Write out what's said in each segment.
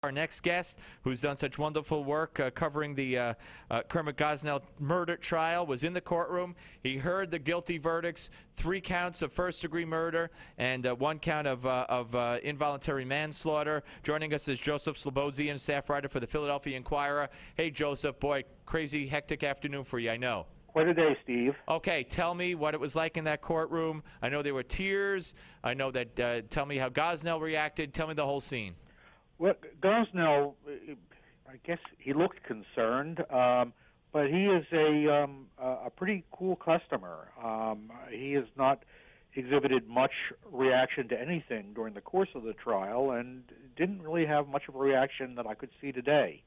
Our next guest, who's done such wonderful work covering the Kermit Gosnell murder trial, was in the courtroom. He heard the guilty verdicts, 3 counts of first-degree murder and 1 count of involuntary manslaughter. Joining us is Joseph Slobodzian, staff writer for the Philadelphia Inquirer. Hey, Joseph, boy, crazy, hectic afternoon for you, I know. Quite a day, Steve. Okay, tell me what it was like in that courtroom. I know there were tears. I know that. Tell me how Gosnell reacted. Tell me the whole scene. Well, Gosnell, I guess he looked concerned, but he is a pretty cool customer. He has not exhibited much reaction to anything during the course of the trial and didn't really have much of a reaction that I could see today.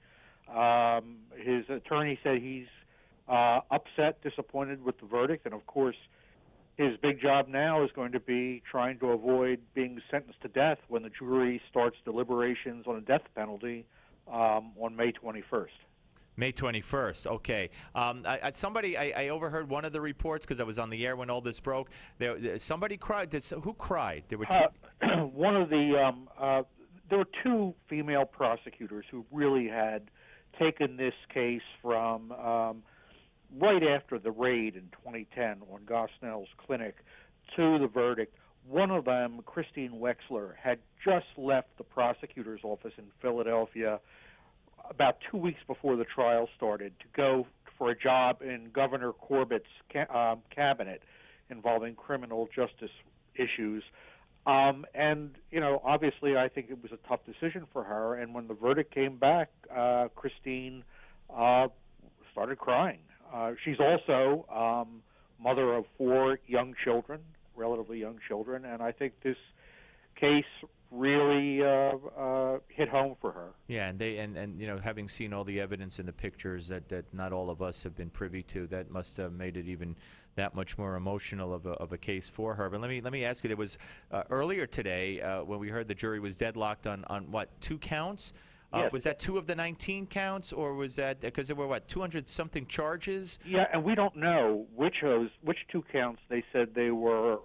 His attorney said he's upset, disappointed with the verdict, and of course his big job now is going to be trying to avoid being sentenced to death when the jury starts deliberations on a death penalty on May 21st. May 21st. Okay. I overheard one of the reports because I was on the air when all this broke. Somebody cried. Who cried? There were one of the there were 2 female prosecutors who really had taken this case from right after the raid in 2010 on Gosnell's clinic to the verdict. One of them, Christine Wexler, had just left the prosecutor's office in Philadelphia about 2 weeks before the trial started to go for a job in Governor Corbett's cabinet involving criminal justice issues. And, you know, obviously I think it was a tough decision for her. And when the verdict came back, Christine started crying. She's also mother of 4 young children, relatively young children, and I think this case really hit home for her. Yeah, and you know, having seen all the evidence and the pictures that not all of us have been privy to, that must have made it even that much more emotional of a case for her. But let me ask you, there was earlier today when we heard the jury was deadlocked on what, 2 counts? Yes. Was that 2 of the 19 counts, or was that because there were what, 200-something charges? Yeah, and we don't know which 2 counts they said they were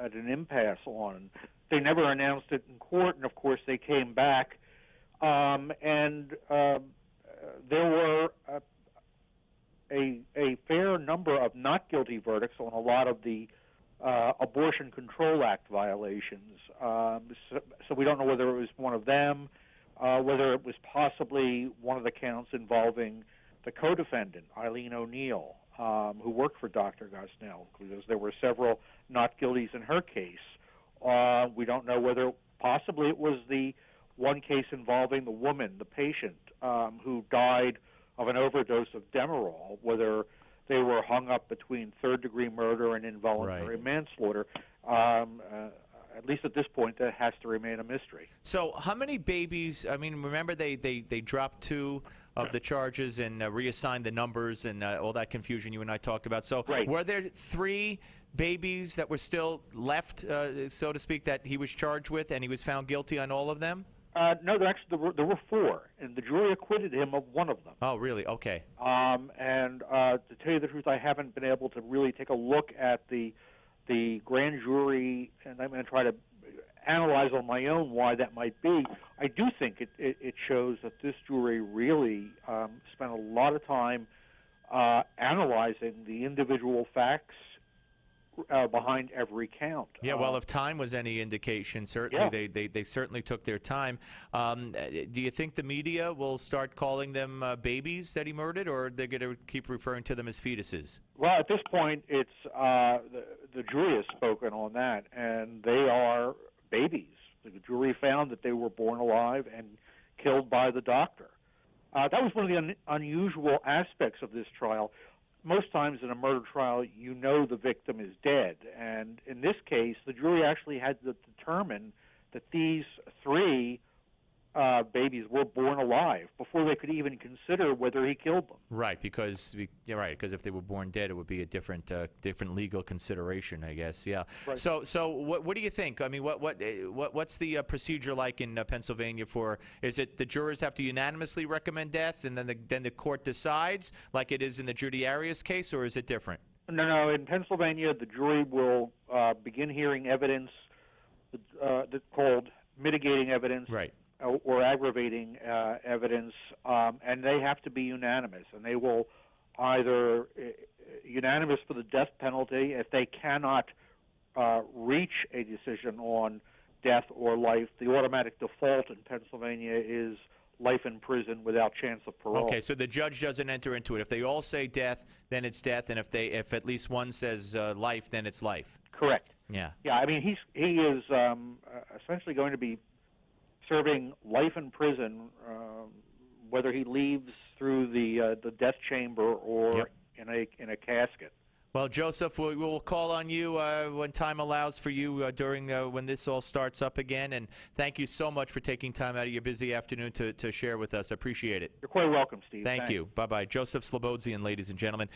at an impasse on. They never announced it in court, and of course they came back, and there were a fair number of not guilty verdicts on a lot of the Abortion Control Act violations. So we don't know whether it was one of them. Whether it was possibly one of the counts involving the co-defendant, Eileen O'Neill, who worked for Dr. Gosnell, because there were several not guilties in her case. We don't know whether possibly it was the one case involving the woman, the patient, who died of an overdose of Demerol, whether they were hung up between third-degree murder and involuntary manslaughter. At least at this point, that has to remain a mystery. So how many babies, I mean, remember they dropped 2 of the charges and reassigned the numbers and all that confusion you and I talked about. So were there 3 babies that were still left, so to speak, that he was charged with and he was found guilty on all of them? No, there were 4, and the jury acquitted him of 1 of them. Oh, really? Okay. And to tell you the truth, I haven't been able to really take a look at the grand jury, and I'm going to try to analyze on my own why that might be. I do think it shows that this jury really spent a lot of time analyzing the individual facts behind every count. Yeah, well, if time was any indication, certainly they certainly took their time. Do you think the media will start calling them babies that he murdered, or they're going to keep referring to them as fetuses? Well, at this point, it's the jury has spoken on that, and they are babies. The jury found that they were born alive and killed by the doctor. That was one of the unusual aspects of this trial. Most times in a murder trial, you know the victim is dead. And in this case, the jury actually had to determine that these 3 babies were born alive before they could even consider whether he killed them. Right, because because if they were born dead, it would be a different legal consideration, I guess. Yeah. Right. So what do you think? I mean, what's the procedure like in Pennsylvania for? Is it the jurors have to unanimously recommend death, and then the court decides, like it is in the Judy Arias case, or is it different? No. In Pennsylvania, the jury will begin hearing evidence that's called mitigating evidence. Right. or aggravating evidence, and they have to be unanimous, and they will either unanimous for the death penalty. If they cannot reach a decision on death or life, the automatic default in Pennsylvania is life in prison without chance of parole. Okay, so the judge doesn't enter into it. If they all say death, then it's death, and if at least one says life, then it's life. Correct. Yeah. Yeah, I mean, he is essentially going to be serving life in prison, whether he leaves through the death chamber or Yep. in a casket. Well, Joseph, we will call on you when time allows for you during when this all starts up again. And thank you so much for taking time out of your busy afternoon to share with us. I appreciate it. You're quite welcome, Steve. Thank Thanks. you. Bye-bye. Joseph Slobodzian, ladies and gentlemen.